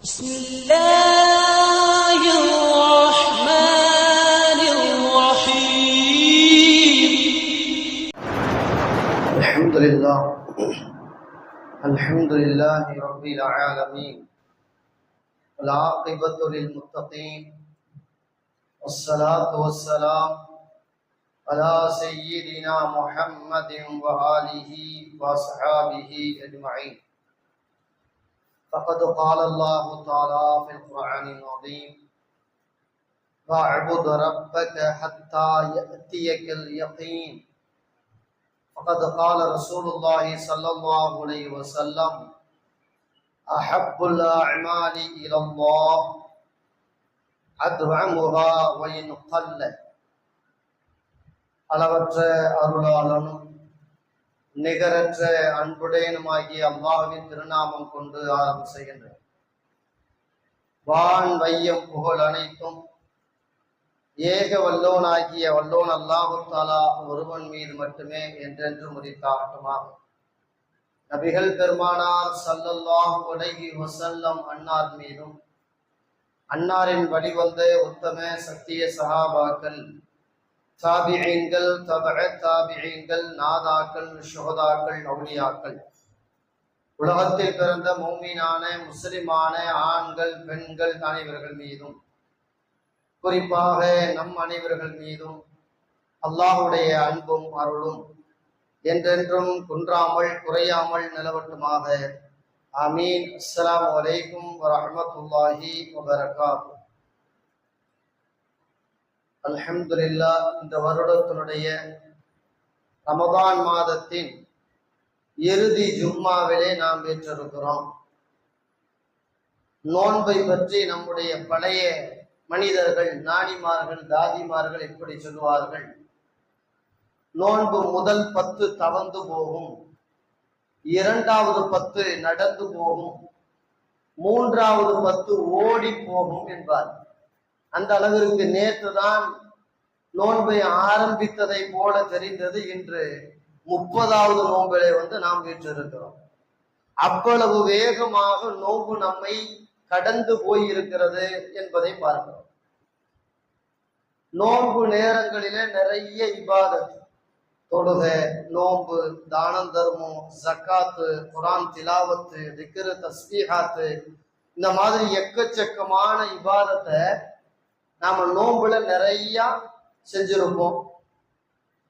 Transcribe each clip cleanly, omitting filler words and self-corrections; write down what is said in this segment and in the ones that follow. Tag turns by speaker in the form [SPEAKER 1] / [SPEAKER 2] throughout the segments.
[SPEAKER 1] بسم الله الرحمن الرحيم
[SPEAKER 2] الحمد لله رب العالمين والعاقبة للمتقين والصلاة والسلام على سيدنا محمد وآله وأصحابه أجمعين. فقد قال الله تعالى في القرآن العظيم: واعبد ربك حتى يأتيك اليقين. فقد قال رسول الله صلى الله عليه وسلم: أحب الأعمال إلى الله أدومها وإن قل. அளவற்ற அருளாளனும் நிகரற்ற அன்புடையனுமாகிய அல்லாஹ்வின் திருநாமம் கொண்டு ஆரம்பம் செய்கின்றனர். வான் வையம் புகழ் அனைத்தும் ஏக வல்லோனாகிய வல்லோன் அல்லாஹு தஆலா ஒருவன் மீது மட்டுமே என்றென்று முறித்தாகட்டுமாக. நபிகள் பெருமானார் ஸல்லல்லாஹு அலைஹி வஸல்லம் அன்னார் மீதும் அன்னாரின் வழிவந்த உத்தம சத்திய சஹாபாக்கள், தாபிஈன்கள், தபஅ தாபிஈன்கள், நாதாக்கள், ஷுஹதாக்கள், அவுலியாக்கள், உலகத்தில் பிறந்த மூமினான முஸ்லிமான ஆண்கள் பெண்கள் அனைவர்கள் மீதும், குறிப்பாக நம் அனைவர்கள் மீதும் அல்லாஹ்வுடைய அன்பும் அருளும் என்றென்றும் குன்றாமல் குறையாமல் நிலவட்டுமாக. ஆமீன். அஸ்ஸலாமு அலைக்கும் வரஹ்மத்துல்லாஹி வபரகாத்துஹு. அல்ஹம்துலில்லாஹ். இந்த வருடத்தினுடைய ரமதான் மாதத்தின் இறுதி ஜும்மாவிலே நாம் பெற்றிருக்கிறோம். நோன்பை பற்றி நம்முடைய பழைய மனிதர்கள், நாடிமார்கள், தாதிமார்கள் எப்படி சொல்லுவார்கள்? நோன்பு முதல் 10 தவந்து போகும், 2வது 10 நடந்து போகும், 3வது 10 ஓடி போகும் என்பார். அந்த அளவிற்கு நேற்று தான் நோன்பை ஆரம்பித்ததை போல தெரிந்தது. இன்று 30வது நோன்பிலே நாம் வீற்றிருக்கிறோம். அவ்வளவு வேகமாக நோன்பு நம்மை கடந்து போயிருக்கிறது என்பதை பார்க்கிறோம். நோன்பு நேரங்களிலே நிறைய இபாதத், தொழுகை, நோன்பு, தானம் தர்மம், ஜக்காத்து, குர்ஆன் திலாவத்து, திக்ரு, தஸ்பீஹாத்து, இந்த மாதிரி எக்கச்சக்கமான இபாதத்தை நாம நோன்புல நிறைய செஞ்சிருப்போம்.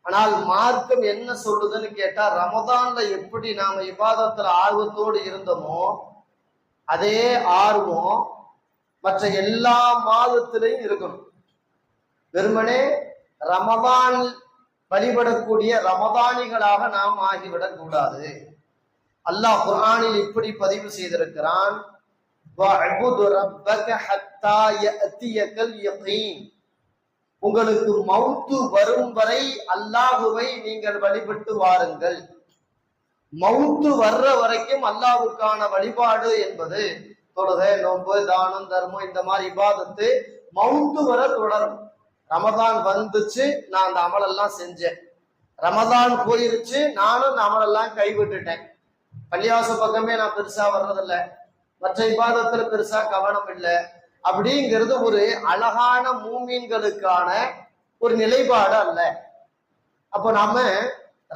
[SPEAKER 2] ஆனால் மார்க்கம் என்ன சொல்லுதுன்னு கேட்டா, ரமதான்ல எப்படி நாம இபாதத்துல ஆர்வத்தோடு இருந்தோமோ அதே ஆர்வம் மற்ற எல்லா மாதத்திலையும் இருக்கணும். வெறுமனே ரமதான் வழிபடக்கூடிய ரமதானிகளாக நாம் ஆகிவிடக் கூடாது. அல்லாஹ் குர்ஆனில் இப்படி பதிவு செய்திருக்கிறான்: உங்களுக்கு மௌத்து வரும் வரை அல்லாஹுவை நீங்கள் வழிபட்டு வாருங்கள். மௌத்து வர்ற வரைக்கும் அல்லாஹ்வுக்கான வழிபாடு என்பது தொழுகை, நோன்பு, தானம், தர்மம், இந்த மாதிரி இபாதத்து மௌத்து வர தொடரும். ரமதான் வந்துச்சு, நான் அந்த அமலெல்லாம் செஞ்சேன். ரமதான் போயிருச்சு, நானும் அந்த அமலெல்லாம் கைவிட்டுட்டேன். பள்ளிவாச பக்கமே நான் பெருசா வர்றதில்லை, மற்ற இபாதத்துல பெருசா கவனம் இல்லை. அப்படிங்கிறது ஒரு அழகான மூமீன்களுக்கான ஒரு நிலைப்பாடு அல்ல. அப்போ நாம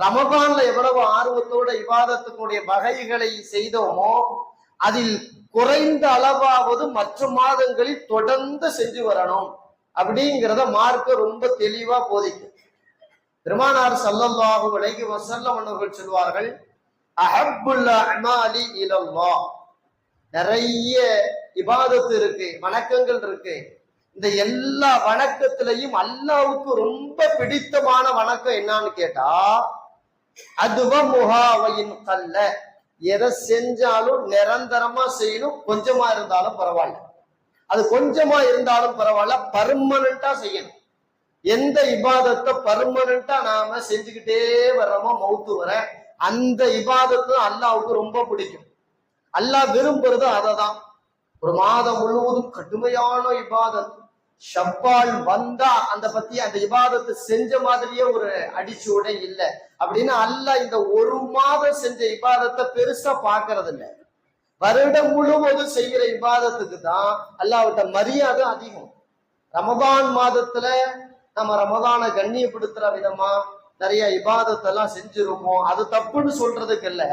[SPEAKER 2] ரமதான்ல எவ்வளவு ஆர்வத்தோட இபாதத்துக்குடைய வகைகளை செய்தோமோ அதில் குறைந்த அளவாவது மற்ற மாதங்களில் தொடர்ந்து செஞ்சு வரணும் அப்படிங்கிறத மார்க்க ரொம்ப தெளிவா போதிக்கும். பெருமானார் ஸல்லல்லாஹு அலைஹி வஸல்லம் அவர்கள் சொல்வார்கள்: அஹப்புல் அமாலி இலல்லாஹ். நிறைய இபாதத்து இருக்கு, வணக்கங்கள் இருக்கு. இந்த எல்லா வணக்கத்திலையும் அல்லாஹ்வுக்கு ரொம்ப பிடித்தமான வணக்கம் என்னன்னு கேட்டா, அதுவமுஹாவையின் கல்ல. எதை செஞ்சாலும் நிரந்தரமா செய்யணும், கொஞ்சமா இருந்தாலும் பரவாயில்ல. அது கொஞ்சமா இருந்தாலும் பரவாயில்ல, பர்மனண்டா செய்யணும். எந்த இபாதத்தை பர்மனண்டா நாம செஞ்சுக்கிட்டே வர்றோமோ மௌத்து வர, அந்த இபாதத்து அல்லாஹ்வுக்கு ரொம்ப பிடிக்கும். அல்லாஹ் விரும்புறது அததான். ஒரு மாதம் முழுவதும் கடுமையான இபாதத், ஷவ்வால் வந்தா அந்த இபாதத்தை செஞ்ச மாதிரியே ஒரு அடிச்சூடே இல்லை அப்படின்னு அல்லாஹ் இந்த ஒரு மாதம் செஞ்ச இபாதத்தை பெருசா பாக்குறது இல்லை. வருடம் முழுவதும் செய்கிற இபாதத்துக்கு தான் அல்லாஹ்விட்ட மரியாதை அதிகம். ரமதான் மாதத்துல நம்ம ரமதானை கண்ணியப்படுத்துற விதமா நிறைய இபாதத்தெல்லாம் செஞ்சிருப்போம். அது தப்புன்னு சொல்றதுக்கு இல்ல.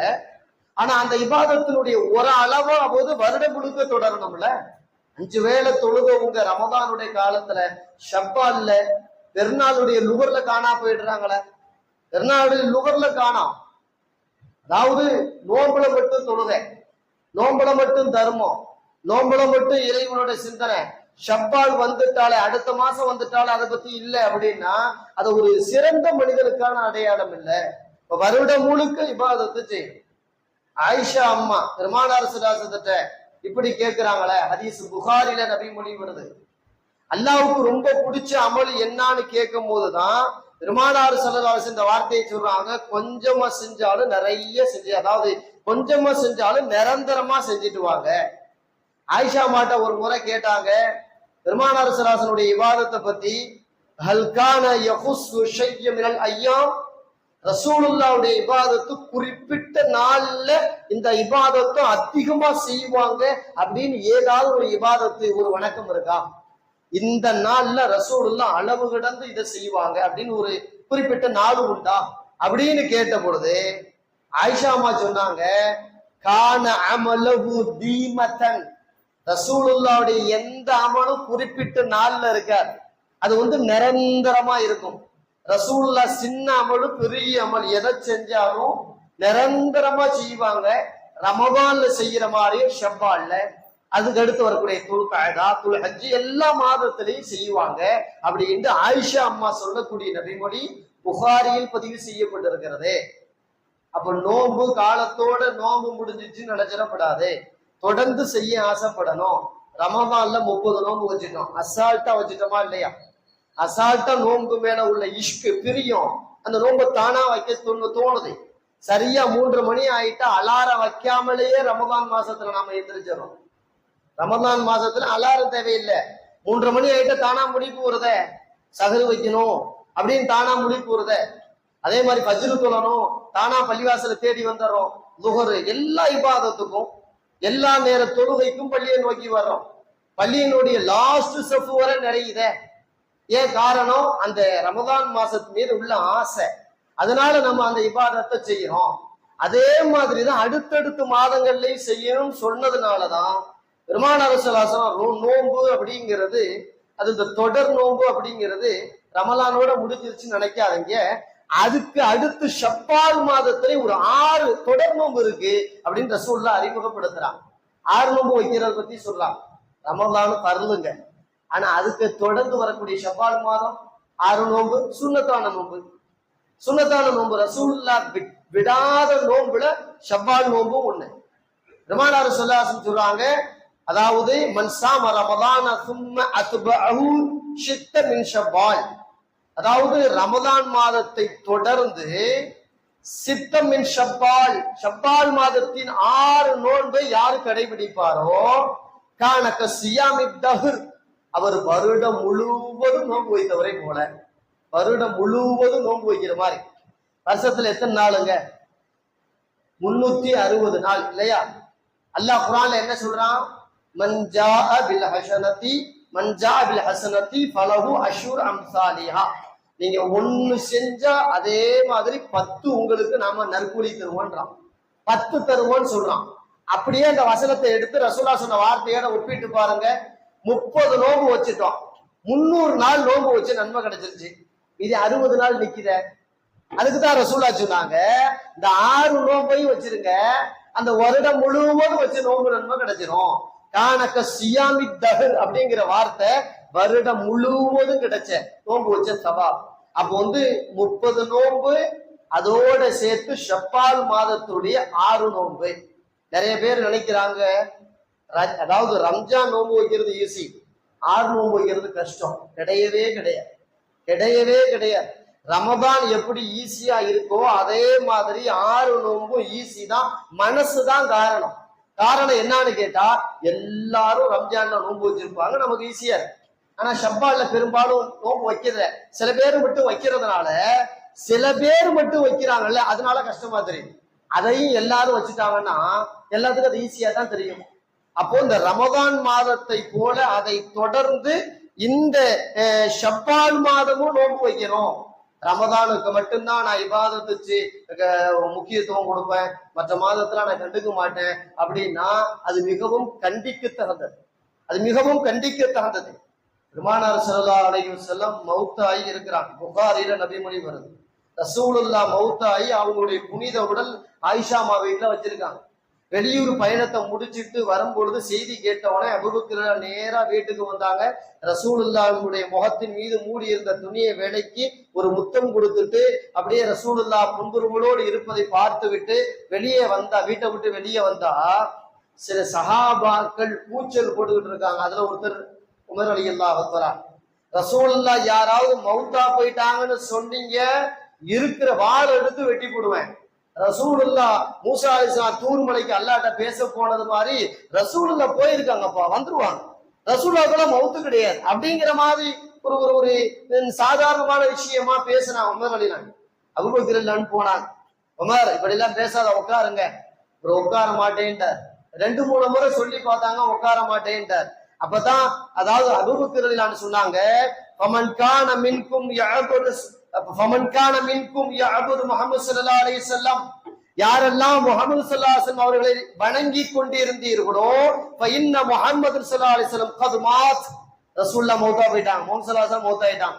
[SPEAKER 2] ஆனா அந்த இபாதத்தினுடைய ஒரு அளவாவது வருடம் முழுக்க தொடரணும்ல. 5 வேளை தொழுதவங்க ரமதானுடைய காலத்துல ஷப்பால்ல பெருநாளுடைய லுகர்ல காணா போயிடுறாங்களே. பெருநாளுடைய லுகர்ல காணாம். அதாவது நோம்புல மட்டும் தொழுக, நோம்புல மட்டும் தர்மம், நோம்புல மட்டும் இறைவனுடைய சிந்தனை. ஷப்பால் வந்துட்டாலே, அடுத்த மாசம் வந்துட்டாலே அதை பத்தி இல்லை அப்படின்னா அது ஒரு சிறந்த மனிதனுக்கான அடையாளம் இல்லை. இப்ப வருடம் முழுக்க இபாதத்து செய்யும். ஆயிஷா அம்மா பெருமானார் ஸல்லல்லாஹு இப்படி கேட்கிறாங்களே, ஹதீஸ் புகாரில நபி மொழி வருது. அல்லாஹ்வுக்கு ரொம்ப பிடிச்ச அமல் என்னான்னு கேட்கும் போதுதான் பெருமானார் ஸல்லல்லாஹு அலைஹி இந்த வார்த்தையை சொல்றாங்க, கொஞ்சமா செஞ்சாலும் நிறைய செஞ்சு, அதாவது கொஞ்சமா செஞ்சாலும் நிரந்தரமா செஞ்சுட்டு வாங்க. ஆயிஷா மாட்ட ஒரு முறை கேட்டாங்க பெருமானார் ஸல்லல்லாஹு அலைஹி இபாதத்தை பத்தி, ஹல் கான யஹுஸ்ஸு ஷைய்ய மினல் அய்யாம், ரசூலுல்லாஹ்வுடைய இபாதத்து குறிப்பிட்ட நாள்ல இந்த இபாதத்தும் அதிகமா செய்வாங்க அப்படின்னு ஏதாவது ஒரு இபாதத்து, ஒரு வணக்கம் இருக்கா? இந்த நாள்ல ரசூலுல்லாஹ் அளவு கடந்து இதை செய்வாங்க அப்படின்னு ஒரு குறிப்பிட்ட நாள் உண்டா அப்படின்னு கேட்ட பொழுது ஆயிஷா அம்மா சொன்னாங்க, கான அமலஹு தீமத்தன், ரசூலுல்லாஹ்வுடைய எந்த அமலும் குறிப்பிட்ட நாள்ல இருக்காது, அது நிரந்தரமா இருக்கும். ரசூலுல்லாஹ் சின்ன அமலும் பெரிய அமல் எதை செஞ்சாலும் நிரந்தரமா செய்வாங்க. ரமதான்ல செய்யற மாதிரியும் ஷவ்வால்ல, அதுக்கு அடுத்து வரக்கூடிய துல்காதா, துல்ஹஜ் எல்லா மாதத்திலையும் செய்வாங்க அப்படின்னு ஆயிஷா அம்மா சொல்லக்கூடிய நபிமொழி புகாரியில் பதிவு செய்யப்பட்டிருக்கிறது. அப்ப நோன்பு காலத்தோட நோன்பு முடிஞ்சிச்சுன்னு நினைச்சிடப்படாது, தொடர்ந்து செய்ய ஆசைப்படணும். ரமதான்ல 30 நோன்பு வச்சுட்டோம், அசால்ட்டா வச்சுட்டோமா இல்லையா? அசால்ட்டா நோன்பு மேல உள்ள இஷ்கு பிரியும், அந்த நோன்பை தானா வைக்க தோணுது. சரியா 3 மணி ஆயிட்டா அலாரம் வைக்காமலேயே ரமதான் மாசத்துல நாம எந்திரிச்சிடறோம். ரமதான் மாசத்துல அலாரம் தேவையில்லை. 3 மணி ஆயிட்டா தானா முடிப்பு வருத, சகரு வைக்கணும் அப்படின்னு தானா முடிப்பு வருத. அதே மாதிரி ஃபஜ்ரு தொழணும், தானா பள்ளிவாசல தேடி வந்துடுறோம். லுஹர் எல்லா இபாதத்துக்கும் எல்லா நேர தொழுகைக்கும் பள்ளியை நோக்கி வர்றோம். பள்ளியினுடைய லாஸ்ட் செஃப் வரை நிறையுத. ஏன் காரணம்? அந்த ரமதான் மாசத்து மீது உள்ள ஆசை. அதனால நம்ம அந்த இபாதத்தை செய்யறோம். அதே மாதிரிதான் அடுத்தடுத்த மாதங்கள்லயும் செய்யணும்னு சொன்னதுனாலதான் பெருமானார் ஸல்லல்லாஹு அலைஹி நோன்பு அப்படிங்கிறது, அது இந்த தொடர் நோன்பு அப்படிங்கிறது ரமலானோட முடிஞ்சிருச்சுன்னு நினைக்காதீங்க. அதுக்கு அடுத்து ஷவ்வால் மாதத்துல ஒரு 6 தொடர் நோன்பு இருக்கு அப்படின்னு ரசூலுல்லாஹ் அறிமுகப்படுத்துறாங்க. 6 நோன்பு வைக்கிறத பத்தி சொல்றாங்க. ரமலானு பரலுங்க, ஆனா அதுக்கு தொடர்ந்து வரக்கூடிய ஷவ்வால் மாதம் 6 நோன்பு சுன்னத்தான நோன்பு. சுன்னத்தான நோன்பு ரசூலுல்லாஹ் விடாத நோன்புல ஷவ்வால் நோன்பும் ஒண்ணு. பெருமானார் ஸல்லல்லாஹு அலைஹி சொல்றாங்க, அதாவது மன் ஸாம ரமலான ஸும்ம அத்பஅஹு ஷித்த மின் ஷவ்வால், அதாவது ரமதான் மாதத்தை தொடர்ந்து சித்தம் மின் ஷவ்வால், ஷவ்வால் மாதத்தின் 6 நோன்பை யாரு கடைபிடிப்பாரோ கானக சியாமி தஹர், அவர் வருடம் முழுவதும் நோன்பு வைத்தவரை போல. வருடம் முழுவதும் நோன்பு வைக்கிற மாதிரி. வருஷத்துல எத்தனை நாளுங்க? 360 நாள் இல்லையா? அல்லாஹ் குர்ஆன்ல என்ன சொல்றான்? மன் ஜாஅ பில் ஹஸனதி ஃபலஹு அஷ்ரு அம்சாலிஹா, நீங்க 1 செஞ்சா அதே மாதிரி 10 உங்களுக்கு நாம நற்கூலி தருவோன்றான். 10 தருவோன்னு சொல்றான். அப்படியே அந்த வசனத்தை எடுத்து ரசூலுல்லாஹ் சொன்ன வார்த்தையோட ஒப்பிட்டு பாருங்க. 30 நோன்பு வச்சுட்டோம், 300 நாள் நோன்பு வச்சு நன்மை கிடைச்சிருச்சு. இது 60 நாள் நிக்கிற. அதுக்குதான் ரசூலுல்லாஹ் சொன்னாங்க, இந்த 6 நோன்பையும் வச்சிருங்க, அந்த வருடம் முழுவதும் வச்சு நோன்பு நன்மை கிடைச்சிரும். கானக சியாமி தஹர் அப்படிங்கிற வார்த்தை வருடம் முழுவதும் கிடைச்ச நோன்பு வச்ச சவாப். அப்போ 30 நோன்பு அதோட சேர்த்து ஷவ்வால் மாதத்துடைய 6 நோன்பு. நிறைய பேர் நினைக்கிறாங்க, அதாவது ரம்ஜான் நோன்பு வைக்கிறது ஈஸி, 6 நோன்பு வைக்கிறது கஷ்டம். கிடையவே கிடையாது, கிடையவே கிடையாது. ரமதான் எப்படி ஈஸியா இருக்கோ அதே மாதிரி 6 நோன்பும் ஈஸி தான். மனசுதான் காரணம். காரணம் என்னன்னு கேட்டா, எல்லாரும் ரம்ஜான்ல நோன்பு வச்சிருப்பாங்க, நமக்கு ஈஸியா இருக்கு. ஆனா ஷவ்வால்ல பெரும்பாலும் நோன்பு வைக்கிறத சில பேர் மட்டும் வைக்கிறதுனால, சில பேர் மட்டும் வைக்கிறாங்கல்ல, அதனால கஷ்டமா தெரியும். அதையும் எல்லாரும் வச்சுட்டாங்கன்னா எல்லாத்துக்கும் அது ஈஸியா தான் தெரியும். அப்போ இந்த ரமதான் மாதத்தை போல அதை தொடர்ந்து இந்த ஷப்பான் மாதமும் நோன்பு வைக்கிறோம். ரமதானுக்கு மட்டும்தான் நான் இபாதத்துக்கு முக்கியத்துவம் கொடுப்பேன், மற்ற மாதத்துல நான் கண்டுக்க மாட்டேன் அப்படின்னா அது மிகவும் கண்டிக்கத்தகுந்தது. அது மிகவும் கண்டிக்கத்தகுந்தது. பெருமானார் ஸல்லல்லாஹு அலைஹி வஸல்லம் மௌத்தாகி இருக்கிறாங்க. புகாரில நபிமொழி வருது. ரசூலுல்லாஹ் மௌத்தாகி அவங்களுடைய புனித உடல் ஆயிஷா அம்மா வீட்டுல வச்சிருக்காங்க. வெளியூர் பயணத்தை முடிச்சிட்டு வரும்பொழுது செய்தி கேட்டவனே அபூபக்கர் நேரா வீட்டுக்கு வந்தாங்க. ரசூலுல்லாஹ்வுடைய முகத்தின் மீது மூடி இருந்த துணியை விலக்கி ஒரு முத்தம் கொடுத்துட்டு அப்படியே ரசூலுல்லாஹ் புன்புறுவலோடு இருப்பதை பார்த்து விட்டு வெளியே வந்தா, வீட்டை விட்டு வெளியே வந்தா சில சஹாபாக்கள் கூச்சல் போட்டுக்கிட்டு இருக்காங்க. அதுல ஒருத்தர் உமர் ரலியல்லாஹு அன்ஹு, ரசூலுல்லாஹ் யாராவது மௌத்தா போயிட்டாங்கன்னு சொன்னீங்க, இருக்கிற வாள் எடுத்து வெட்டி போடுவேன். ரசூலுல்லாஹ் மூசா அலைஹிஸ்ஸலாம் தூர் மலைக்கு அல்லாஹ்ட்ட பேச போனது மாதிரி ரசூலுல்லாஹ் போயிருக்காங்கப்பா, வந்துருவாங்க, ரசூலுல்லாஹ்க்கு மௌத்து கிடையாது அப்படிங்கிற மாதிரி ஒரு ஒரு ஒரு சாதாரணமான விஷயமா பேசினாங்க உமர் ரலியல்லாஹு. அபூபக்கர் ரலியல்லாஹு போனாங்க. உமர் இப்படி எல்லாம் பேசாத, உட்காருங்க. ஒரு உட்கார மாட்டேன்ட்டார். 2-3 முறை சொல்லி பார்த்தாங்க, உட்கார மாட்டேன்ட்டார். அப்பதான் அதாவது அபூபக்கர் ரலியல்லாஹு சொன்னாங்க, ஃபமன் கான மின்கும் யஅபுது முஹம்மது ஸல்லல்லாஹு அலைஹி வஸல்லம், யாரெல்லாம் முஹம்மது ஸல்லல்லாஹு அலைஹி வஸல்லம் அவர்களை வணங்கி கொண்டிருந்தீர்களோ ஃபஇன்ன முஹம்மது ஸல்லல்லாஹு அலைஹி வஸல்லம் கத் மாத், ரசூலுல்லாஹ் மௌத்தா போயிட்டாங்க, முஹம்மது ஸல்லல்லாஹு அலைஹி வஸல்லம் மௌத்தா ஆயிட்டாங்க.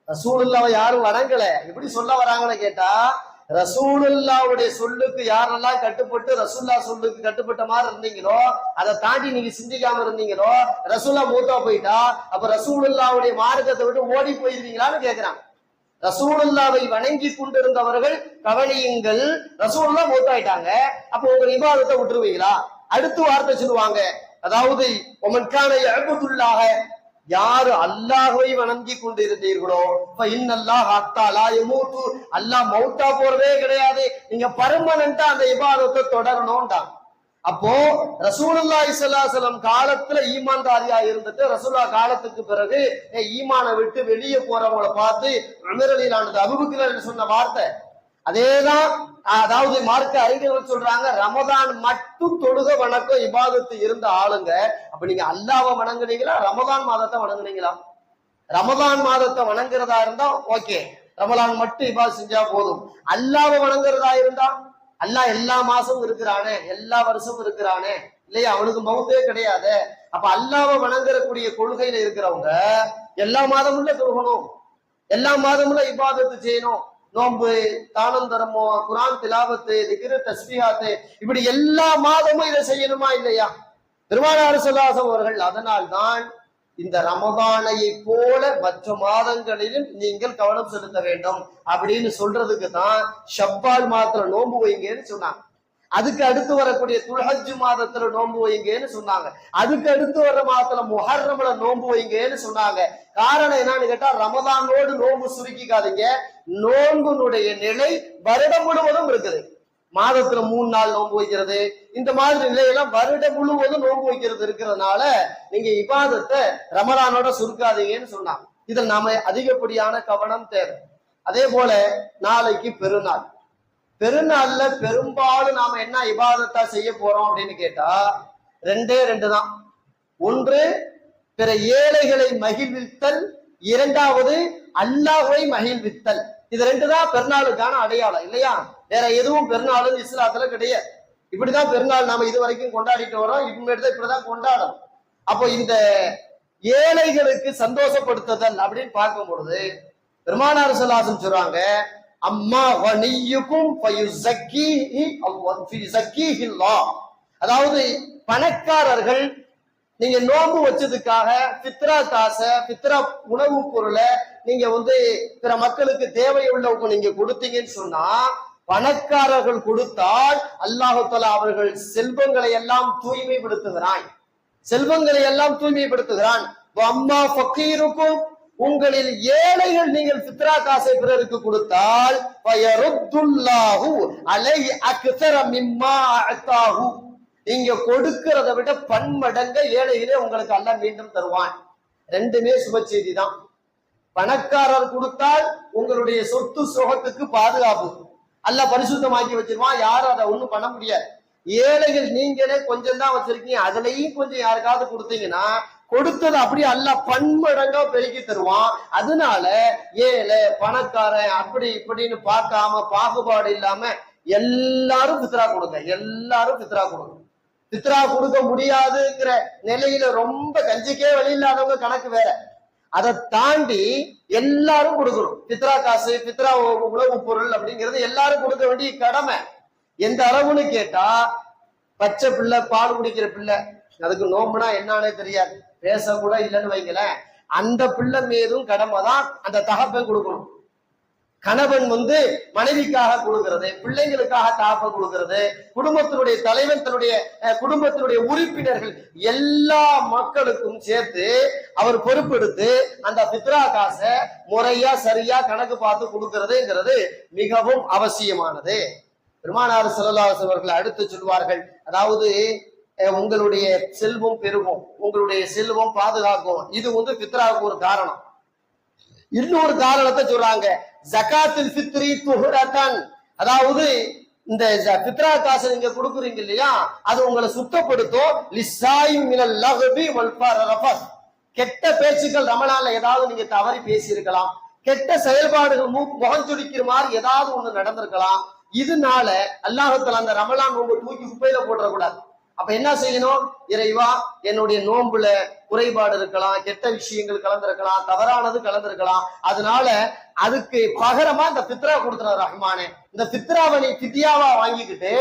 [SPEAKER 2] ரசூலுல்லாஹ் யாரும் வணங்கல. எப்படி சொல்ல வராங்கன்னு கேட்டா, ரசூலுல்லாஹ்வுடைய சொல்லுக்கு யாரெல்லாம் கட்டுப்பட்டு ரசூலுல்லாஹ் சொல்லுக்கு கட்டுப்பட்ட மாதிரி இருந்தீங்களோ, அதை தாண்டி நீங்க சிந்திக்காம இருந்தீங்களோ, ரசூலுல்லாஹ் மௌத்தா போயிட்டா அப்ப ரசூலுல்லாஹ்வுடைய மார்க்கத்தை விட்டு ஓடி போயிருவீங்களான்னு கேக்குறாங்க. ரசூலுல்லாவை வணங்கி கொண்டிருந்தவர்கள் கவனியுங்கள், ரசூலுல்லாஹ் மௌத்தாயிட்டாங்க, அப்ப உங்க இபாதத்தை விட்டுருவீங்களா? அடுத்த வார்த்தை சொல்லுவாங்க, அதாவது ஒமன்கான யஅபுதுல்லாஹ, யாரு அல்லாஹ்வை வணங்கி கொண்டிருந்தீர்களோ ஃபஇன்னல்லாஹ ஹத்தா லா யமூது, அல்லாஹ் மௌத்தா போறதே கிடையாது, நீங்க பர்மனன்ட்டா அந்த இபாதத்தை தொடரணும்டாங்க. அப்போ ரசூலுல்லாஹி ஸல்லல்லாஹு அலைஹி வஸல்லம் காலத்துல ஈமான்தாரியா இருந்துட்டு ரசூலுல்லாஹ் காலத்துக்கு பிறகு ஈமானை விட்டு வெளியே போறவங்களை பார்த்து உமர் ரலியல்லாஹு அன்ஹு அபூபக்கர் சொன்ன வார்த்தை அதேதான். அதாவது மார்க்க அறிஞர்கள் சொல்றாங்க, ரமதான் மட்டும் தொழுக வணக்கம் இபாதத்து இருந்த ஆளுங்க, அப்ப நீங்க அல்லாஹ்வை வணங்குனீங்களா ரமதான் மாதத்தை வணங்குனீங்களா? ரமதான் மாதத்தை வணங்குறதா இருந்தா ஓகே, ரமலான் மட்டும் இபாதத் செஞ்சா போதும். அல்லாஹ்வை வணங்குறதா இருந்தா, அல்லாஹ் எல்லா மாசமும் இருக்கிறானே, எல்லா வருஷமும் இருக்கிறானே இல்லையா, அவனுக்கு மௌத்தே கிடையாது. அப்ப அல்லாஹ்வை வணங்கக்கூடிய கொள்கையில இருக்கிறவங்க எல்லா மாதமும் தொழுகணும், எல்லா மாதமும் இபாதத்து செய்யணும், நோன்பு, தானம் தரமோ, குர்ஆன் திலாவத்து, திக்ரு, தஸ்பீஹாத்து, இப்படி எல்லா மாதமும் இதை செய்யணுமா இல்லையா? பெருமானார் ஸல்லல்லாஹு அலைஹி வஸல்லம் அவர்கள் அதனால்தான் இந்த ரமதானை போல மற்ற மாதங்களிலும் நீங்கள் கவனம் செலுத்த வேண்டும் அப்படின்னு சொல்றதுக்கு தான் ஷவ்வால் மாதத்துல நோன்பு வைங்கன்னு சொன்னாங்க. அதுக்கு அடுத்து வரக்கூடிய துல்ஹஜ் மாதத்துல நோன்பு வைங்கன்னு சொன்னாங்க. அதுக்கு அடுத்து வர மாதத்துல முஹர்ரம்ல நோன்பு வைங்கன்னு சொன்னாங்க. காரணம் என்னன்னு கேட்டா, ரமதானோடு நோன்பு சுருக்கிக்காதீங்க. நோன்புனுடைய நிலை வருடம் முழுவதும் இருக்குது. மாதத்துல 3 நாள் நோன்பு வைக்கிறது, இந்த மாதிரி நிலையெல்லாம் வருடம் முழுவதும் நோன்பு வைக்கிறது இருக்கிறதுனால நீங்க இபாதத்தை ரமலானோட சுருக்காதீங்கன்னு சொன்னாங்க. இதில் நாம அதிகப்படியான கவனம் தேவை. அதே போல நாளைக்கு பெருநாள். பெருநாள்ல பெரும்பாலும் நாம என்ன இபாதத்தா செய்ய போறோம் அப்படின்னு கேட்டா, 2 தான். ஒன்று பிற ஏழைகளை மகிழ்வித்தல், இரண்டாவது அல்லாஹ்வை மகிழ்வித்தல். இது 2 தான் பெருநாளுக்கான அடையாளம் இல்லையா? வேற எதுவும் பெருநாள் இஸ்லாத்துல கிடையாது. இப்படிதான் பெருநாள் நாம இது வரைக்கும் கொண்டாடிட்டு வரோம், இப்படிதான் கொண்டாடும். அப்போ இந்த ஏழைகளுக்கு சந்தோஷப்படுத்துதல் அப்படின்னு பார்க்கும் பொழுது பெருமானார் ஸல்லல்லாஹு அலைஹி வஸல்லம் சொல்றாங்க, அம்மா வனியுக்கும் ஃபயுஸக்கிஹில்லாஹ், அதாவது பணக்காரர்கள் நீங்க நோன்பு வச்சதுக்காக ஃபித்ரா காசை, ஃபித்ரா உணவு பொருளை நீங்க பிற மக்களுக்கு தேவையுள்ளவங்க நீங்க கொடுத்தீங்கன்னு சொன்னா, பணக்காரர்கள் கொடுத்தால் அல்லாஹ் தஆலா அவர்கள் செல்வங்களை எல்லாம் தூய்மைப்படுத்துகிறான், செல்வங்களை எல்லாம் தூய்மைப்படுத்துகிறான். அம்மா ஃபகீருக்கும், உங்களில் ஏழைகள் நீங்கள் ஃபித்ரா காசை பிறருக்கு கொடுத்தால் ஃபயருத்துல்லாஹு அலைஹி அக்ஸர மிம்மா அத்தாஹு, நீங்க கொடுக்கிறத விட பன்மடங்க ஏழைகளே உங்களுக்கு அல்லாஹ் மீண்டும் தருவான். 2மே சுப செய்தி தான். பணக்காரர் கொடுத்தால் உங்களுடைய சொத்து சுகத்துக்கு பாதுகாப்பு, அல்லாஹ் பரிசுத்தமாக்கி வச்சிருவான், யாரும் அதை ஒண்ணும் பண்ண முடியாது. ஏழைகள் நீங்களே கொஞ்சம் தான் வச்சிருக்கீங்க, அதுலயும் கொஞ்சம் யாருக்காவது கொடுத்தீங்கன்னா கொடுத்தது அப்படியே அல்லாஹ் பன்மடங்கா பெருக்கி தருவான். அதனால ஏழை பணக்காரன் அப்படி இப்படின்னு பார்க்காம பாகுபாடு இல்லாம எல்லாரும் பித்ரா கொடுங்க, எல்லாரும் பித்ரா கொடுங்க. பித்ரா கொடுக்க முடியாதுங்கிற நிலையில ரொம்ப கஞ்சிக்கே வழி இல்லாதவங்க கணக்கு வேற. அதை தாண்டி எல்லாரும் கொடுக்கணும். பித்ரா காசு, பித்ரா உணவு பொருள் அப்படிங்கிறது எல்லாரும் கொடுக்க வேண்டிய கடமை. எந்த அளவுன்னு கேட்டா, பச்சை பிள்ளை பால் குடிக்கிற பிள்ளை, அதுக்கு நோம்புனா என்னன்னே தெரியாது, பேச கூட இல்லைன்னு வைங்களேன், அந்த பிள்ளை மீதும் கடமை தான் அந்த தகப்பன் கொடுக்கணும். கணவன் மனைவிக்காக கொடுக்கிறது, பிள்ளைங்களுக்காக தாப்ப கொடுக்கிறது, குடும்பத்தினுடைய தலைவன் தன்னுடைய குடும்பத்தினுடைய உறுப்பினர்கள் எல்லா மக்களுக்கும் சேர்த்து அவர் பொறுப்பெடுத்து அந்த பித்ரா காசை முறையா சரியா கணக்கு பார்த்து கொடுக்கிறதுங்கிறது மிகவும் அவசியமானது. பெருமானார் ஸல்லல்லாஹு அலைஹி வஸல்லம் அவர்கள் அடுத்து சொல்வார்கள், அதாவது உங்களுடைய செல்வம் பெருகும், உங்களுடைய செல்வம் பாதுகாக்கும். இது பித்ராவுக்கு ஒரு காரணம். இன்னொரு காரணத்தை சொல்றாங்க, ஜகாத்துல் ஃபித்ரி துஹ்ரத்தன், அதாவது இந்த பித்ரா காசு நீங்க கொடுக்குறீங்க இல்லையா, அது உங்களை சுத்தப்படுத்தும். லிஸாயிம் மினல் லஹ்பி வல் ஃபரஃபஸ், கெட்ட பேச்சுக்கள் ரமலான்ல ஏதாவது நீங்க தவறி பேசி இருக்கலாம், கெட்ட செயல்பாடுகள் முகம் சுளிக்கிற மாதிரி ஏதாவது ஒண்ணு நடந்திருக்கலாம். இதனால அல்லாஹ் தஆலா அந்த ரமலான் நோன்பு தூக்கி குப்பையில போடக்கூடாது. அப்ப என்ன செய்யணும், இறைவா என்னுடைய நோன்புல குறைபாடு இருக்கலாம், கெட்ட விஷயங்கள் கலந்திருக்கலாம், தவறானது கலந்திருக்கலாம், அதனால அதுக்கு பகரமா இந்த பித்ரா கொடுத்துற ரஹ்மானே, இந்த பித்ராவை நீ பித்யாவா வாங்கிக்கிட்டு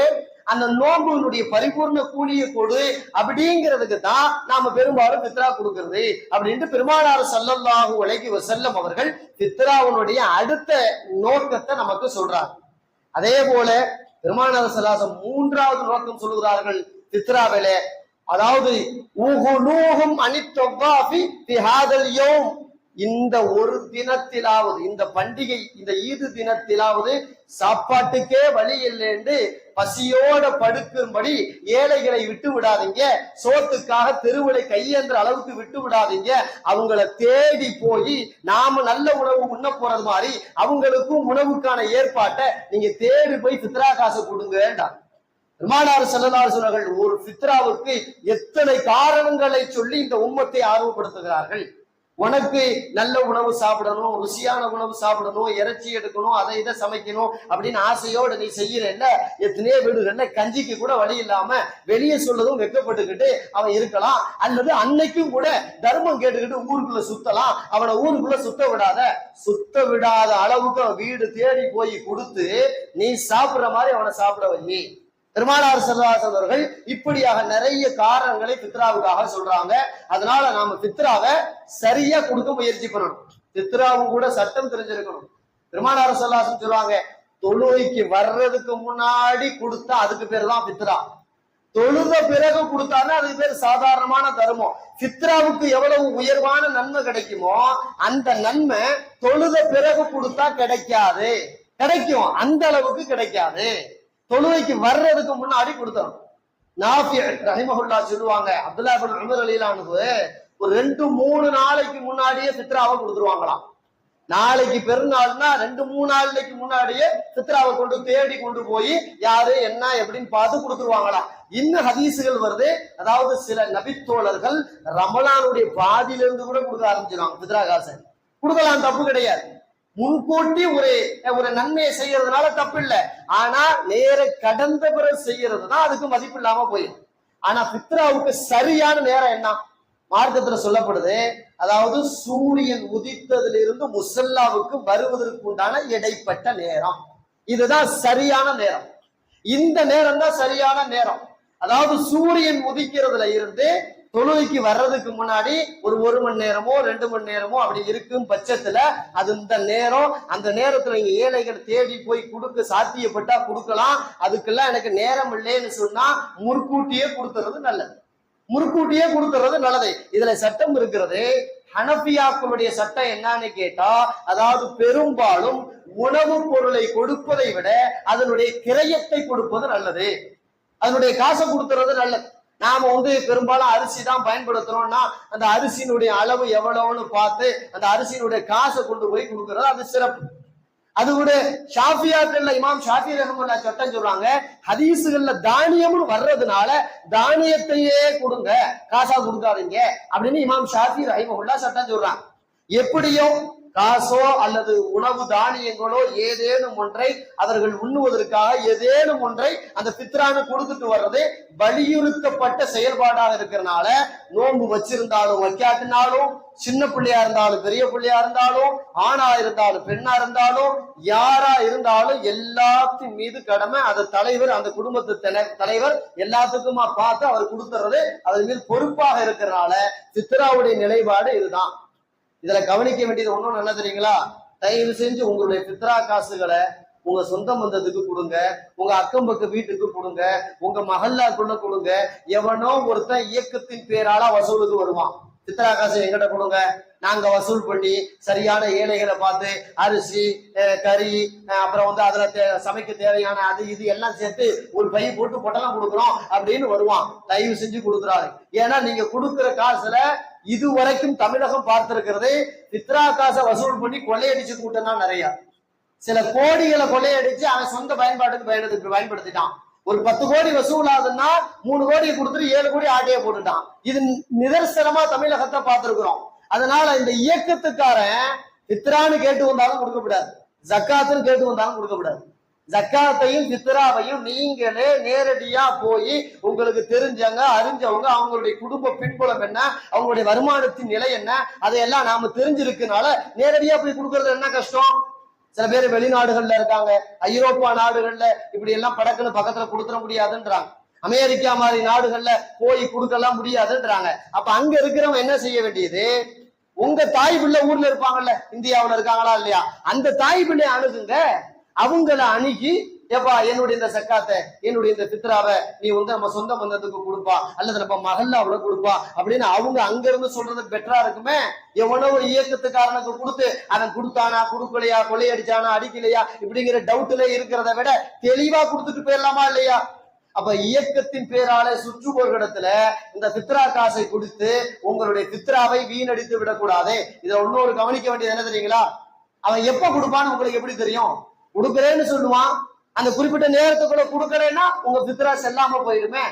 [SPEAKER 2] அந்த நோன்புடைய பரிபூர்ண கூலியை கொடு அப்படிங்கிறதுக்கு தான் நாம பெரும்பாலும் பித்ரா கொடுக்கிறது அப்படின்ட்டு பெருமானார் ஸல்லல்லாஹு அலைஹி வஸல்லம் அவர்கள் பித்ராவுடைய அடுத்த நோக்கத்தை நமக்கு சொல்றாங்க. அதே போல பெருமானார் ஸல்லல்லாஹு அலைஹி வஸல்லம் மூன்றாவது நோக்கம் சொல்லுகிறார்கள் பித்ராவிலே, அதாவது இந்த ஒரு தினத்திலாவது, இந்த பண்டிகை இந்த ஈது தினத்திலாவது சாப்பாட்டுக்கே வழி இல்லைன்னு பசியோட படுக்கும்படி ஏழைகளை விட்டு விடாதீங்க, சோத்துக்காக தெருவுலை கையேந்திர அளவுக்கு விட்டு விடாதீங்க, அவங்கள தேடி போய் நாம நல்ல உணவு உண்ண போறது மாதிரி அவங்களுக்கும் உணவுக்கான ஏற்பாட்டை நீங்க தேடி போய் பித்ரா காசு கொடுங்க. பெருமானார் ஸல்லல்லாஹு அலைஹி வஸல்லம் ஒரு பித்ராவுக்கு எத்தனை காரணங்களை சொல்லி இந்த உம்மத்தை ஆர்வப்படுத்துகிறார்கள். உனக்கு நல்ல உணவு சாப்பிடணும், ருசியான உணவு சாப்பிடணும், இறைச்சி எடுக்கணும், அதை இதை சமைக்கணும் அப்படின்னு ஆசையோடு நீ செய்யறல்ல, எத்தனையோ வீடுகள்ல கஞ்சிக்கு கூட வழி இல்லாம வெளியே சொல்லதும் வெக்கப்பட்டுக்கிட்டு அவன் இருக்கலாம், அல்லது அன்னைக்கும் கூட தர்மம் கேட்டுக்கிட்டு ஊருக்குள்ள சுத்தலாம். அவனை ஊருக்குள்ள சுத்த விடாத அளவுக்கு அவன் வீடு தேடி போய் கொடுத்து நீ சாப்பிடுற மாதிரி அவனை சாப்பிட வை. பெருமானார் ஸல்லல்லாஹு அலைஹி வஸல்லம் அவர்கள் இப்படியாக நிறைய காரணங்களை பித்ராவுக்காக சொல்றாங்க. அதனால நாம பித்ராவை சரியா கொடுக்க முயற்சி பண்ணணும். பித்ராவும் கூட சட்டம் தெரிஞ்சிருக்கணும். பெருமானார் ஸல்லல்லாஹு அலைஹி வஸல்லம் சொல்றாங்க, தொழுகைக்கு வர்றதுக்கு முன்னாடி கொடுத்தா அதுக்கு பேர் தான் பித்ரா, தொழுத பிறகு கொடுத்தாலும் அதுக்கு பேர் சாதாரணமான தர்மம். பித்ராவுக்கு எவ்வளவு உயர்வான நன்மை கிடைக்குமோ அந்த நன்மை தொழுத பிறகு கொடுத்தா கிடைக்காது, கிடைக்கும் அந்த அளவுக்கு கிடைக்காது. தொழுகைக்கு வர்றதுக்கு முன்னாடி கொடுத்தோம். நாஃபி ரஹிமஹுல்லாஹ் சொல்லுவாங்க, அப்துல்லாஹ் இப்னு உமர் ரலியல்லாஹு அன்ஹு ஒரு 2-3 நாளைக்கு முன்னாடியே பித்ராவை கொடுத்துருவாங்களாம். நாளைக்கு பெருநாள்னா 2-3 நாளைக்கு முன்னாடியே பித்ராவை தேடி கொண்டு போய் யாரு என்ன எப்படின்னு பார்த்து கொடுத்துருவாங்களாம். இன்னும் ஹதீசுகள் வருது, அதாவது சில நபித்தோழர்கள் ரமலானுடைய பாதியிலிருந்து கூட கொடுக்க ஆரம்பிச்சிருவாங்க பித்ரா காசை. கொடுக்கலாம், தப்பு கிடையாது. முன்கூட்டி ஒரு நன்மையை செய்யறதுனால தப்பு இல்லை, ஆனா நேர கடந்த பிறகு செய்யறது தான் அதுக்கு மதிப்பு இல்லாம போயிடும். ஆனா பித்ராவுக்கு சரியான நேரம் என்ன மார்க்கத்துல சொல்லப்படுது, அதாவது சூரியன் உதித்ததிலிருந்து முசல்லாவுக்கு வருவதற்கு உண்டான இடைப்பட்ட நேரம், இதுதான் சரியான நேரம். இந்த நேரம் தான் சரியான நேரம். அதாவது சூரியன் உதிக்கிறதுல இருந்து தொழுகைக்கு வர்றதுக்கு முன்னாடி ஒரு 1 மணி நேரமோ 2 மணி நேரமோ அப்படி இருக்கும் பட்சத்துல அது இந்த நேரம், அந்த நேரத்துல நீங்க ஏழைகள் தேடி போய் கொடுக்க சாத்தியப்பட்டா கொடுக்கலாம். அதுக்கெல்லாம் எனக்கு நேரம் இல்லைன்னு சொன்னா முற்கூட்டியே கொடுத்துறது நல்லது, முற்கூட்டியே கொடுத்துறது நல்லது. இதுல சட்டம் இருக்கிறது. ஹனஃபியாக்களுடைய சட்டம் என்னன்னு கேட்டா, அதாவது பெரும்பாலும் உணவு பொருளை கொடுப்பதை விட அதனுடைய கிரயத்தை கொடுப்பது நல்லது, அதனுடைய காசை கொடுத்துறது நல்லது. நாம பெரும்பாலும் அரிசி தான் பயன்படுத்துறோம்னா அந்த அரிசியினுடைய அளவு எவ்வளவுன்னு பார்த்து அந்த அரிசியினுடைய காசை கொண்டு போய் கொடுக்கறது அது சிறப்பு. அது கூட ஷாஃபியாக்கள்ல இமாம் ஷாஃபி ரஹ்மத்துல்லாஹி சட்டம் சொல்றாங்க, ஹதீஸுகள்ல தானியம்னு வர்றதுனால தானியத்தையே கொடுங்க, காசா கொடுக்காதீங்க அப்படின்னு இமாம் ஷாஃபி ரஹ்மத்துல்லாஹி சட்டம் சொல்றாங்க. எப்படியோ காசோ அல்லது உணவு தானியங்களோ ஏதேனும் ஒன்றை அவர்கள் உண்ணுவதற்காக ஏதேனும் ஒன்றை அந்த பித்ரான்னு கொடுத்துட்டு வர்றது வலியுறுத்தப்பட்ட செயல்பாடாக இருக்கிறனால நோன்பு வச்சிருந்தாலும் வைக்காட்டினாலும், சின்ன பிள்ளையா இருந்தாலும் பெரிய பிள்ளையா இருந்தாலும், ஆணா இருந்தாலும் பெண்ணா இருந்தாலும், யாரா இருந்தாலும் எல்லாத்தின் மீது கடமை. அந்த தலைவர், அந்த குடும்பத்து தலைவர் எல்லாத்துக்குமா பார்த்து அவர் கொடுத்துறது அதன் மீது பொறுப்பாக இருக்கிறனால பித்ராவுடைய நிலைப்பாடு இதுதான். இதுல கவனிக்க வேண்டியது ஒண்ணும் என்ன தெரியுங்களா? தயவு செஞ்சு உங்களுடைய பித்ரா காசுகளை உங்க சொந்த பந்தத்துக்கு கொடுங்க, உங்க அக்கம் பக்க வீட்டுக்கு கொடுங்க, உங்க மகல்லாக்குள்ள கொடுங்க. எவனோ ஒருத்தன் இயக்கத்தின் பேரால வசூலுக்கு வருவான், பித்ரா காசு எங்கிட்ட கொடுங்க, நாங்க வசூல் பண்ணி சரியான ஏழைகளை பார்த்து அரிசி கறி அப்புறம் அதுல சமைக்க தேவையான அது இது எல்லாம் சேர்த்து ஒரு பை போட்டு பொட்டலாம் கொடுக்குறோம் அப்படின்னு வருவான். தயவு செஞ்சு கொடுக்குறாரு. ஏன்னா நீங்க கொடுக்குற காசுல இதுவரைக்கும் தமிழகம் பார்த்திருக்கிறது பித்ரா காசை வசூல் பண்ணி கொள்ளையடிச்சு கூட்டம் தான் நிறைய. சில கோடிகளை கொள்ளையடிச்சு அவன் சொந்த பயன்பாட்டுக்கு பயன்படுத்திட்டான். ஒரு 10 கோடி வசூல் ஆகுதுன்னா 3 கோடியை கொடுத்துட்டு 7 கோடி ஆட்டையை போட்டுட்டான். இது நிதர்சனமா தமிழகத்தை பார்த்திருக்கிறோம். அதனால இந்த இயக்கத்துக்காரன் பித்ரான்னு கேட்டு வந்தாலும் கொடுக்கப்படாது, ஜக்காத்துன்னு கேட்டு வந்தாலும் கொடுக்கப்படாது. ஜக்காத்தையும் பித்ராவையும் நீங்களே நேரடியா போய் உங்களுக்கு தெரிஞ்சவங்க அறிஞ்சவங்க அவங்களுடைய குடும்ப பின்புலம் என்ன, அவங்களுடைய வருமானத்தின் நிலை என்ன, அதையெல்லாம் நாம தெரிஞ்சிருக்கனால நேரடியா போய் கொடுக்கறது என்ன கஷ்டம். சில பேர் வெளிநாடுகள்ல இருக்காங்க, ஐரோப்பா நாடுகள்ல இப்படி எல்லாம் படக்குன்னு பக்கத்துல கொடுத்துட முடியாதுன்றாங்க. அமெரிக்கா மாதிரி நாடுகள்ல போய் கொடுக்கலாம் முடியாதுன்றாங்க. அப்ப அங்க இருக்கிறவங்க என்ன செய்ய வேண்டியது, உங்க தாய் பிள்ளை ஊர்ல இருப்பாங்கல்ல, இந்தியாவுல இருக்காங்களா இல்லையா, அந்த தாய் பிள்ளை அணுகுங்க. அவங்கள அணுகி ஏப்பா என்னுடைய இந்த சக்காத்தை என்னுடைய இந்த பித்ராவை நீ நம்ம சொந்த பந்தத்துக்கு கொடுப்பா அல்லது நம்ம மகல்லாவுல கொடுப்பா அப்படின்னு அவங்க அங்க இருந்து சொல்றது பெட்டரா இருக்குமே. எவனோ ஒரு இயக்கத்துக்காரனுக்கு கொடுத்து அவன் கொடுத்தானா கொடுக்கலையா, கொள்ளையடிச்சானா அடிக்கலையா இப்படிங்கிற டவுட்ல இருக்கிறத விட தெளிவா கொடுத்துட்டு போயிடலாமா இல்லையா? அப்ப இயக்கத்தின் பேரால சுற்றுவோர்களிடத்துல இந்த பித்ரா காசை கொடுத்து உங்களுடைய பித்ராவை வீணடித்து விடக்கூடாது. இதை இன்னொரு கவனிக்க வேண்டியது என்ன தெரியுங்களா? அவன் எப்ப கொடுப்பான்னு உங்களுக்கு எப்படி தெரியும்? கொடுக்கறேன்னு சொல்லுவான், அந்த குறிப்பிட்ட நேரத்துக்குள்ள கொடுக்கறேன்னா உங்க பித்ரா செல்லாம போயிடுமே.